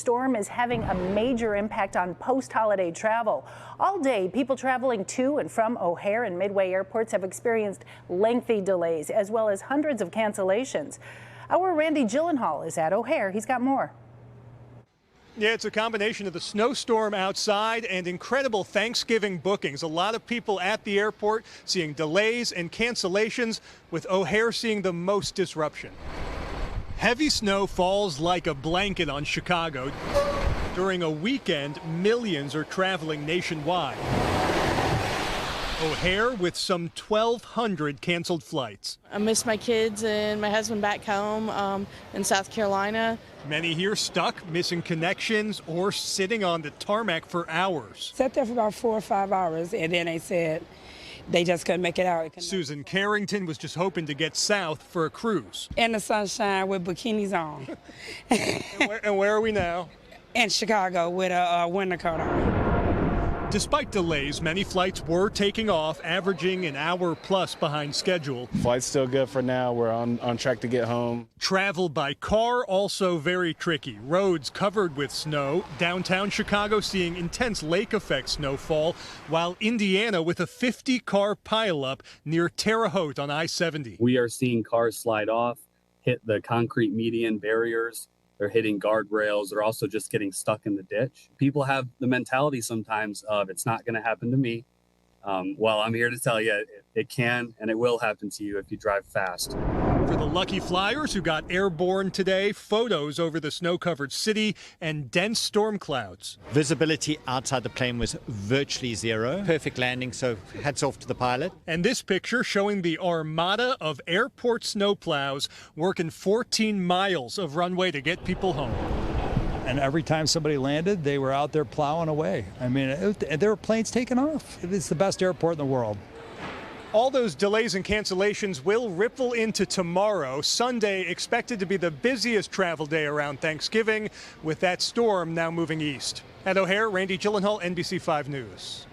storm is having a major impact on post-holiday travel. All day, people traveling to and from O'Hare and Midway airports have experienced lengthy delays, as well as hundreds of cancellations. Our Randy Gyllenhaal is at O'Hare. He's got more. Yeah, it's a combination of the snowstorm outside and incredible Thanksgiving bookings. A lot of people at the airport seeing delays and cancellations, with O'Hare seeing the most disruption. Heavy snow falls like a blanket on Chicago. During a weekend, millions are traveling nationwide. O'Hare with some 1,200 canceled flights. I miss my kids and my husband back home in South Carolina. Many here stuck, missing connections, or sitting on the tarmac for hours. Sat there for about 4 or 5 hours, and then they said they just couldn't make it out. Susan Carrington was just hoping to get south for a cruise. In the sunshine with bikinis on. and where are we now? In Chicago with a winter coat on. Despite delays, many flights were taking off, averaging an hour plus behind schedule. Flight's still good for now. We're on track to get home. Travel by car also very tricky. Roads covered with snow. Downtown Chicago seeing intense lake effect snowfall, while Indiana with a 50-car pileup near Terre Haute on I-70. We are seeing cars slide off, hit the concrete median barriers. They're hitting guardrails. They're also just getting stuck in the ditch. People have the mentality sometimes of it's not going to happen to me. Well, I'm here to tell you it can and it will happen to you if you drive fast. For the lucky flyers who got airborne today, photos over the snow-covered city and dense storm clouds. Visibility outside the plane was virtually zero. Perfect landing, so hats off to the pilot. And this picture showing the armada of airport snowplows working 14 miles of runway to get people home. And every time somebody landed, they were out there plowing away. I mean, there were planes taking off. It's the best airport in the world. All those delays and cancellations will ripple into tomorrow. Sunday expected to be the busiest travel day around Thanksgiving, with that storm now moving east. At O'Hare, Randy Gyllenhaal, NBC5 News.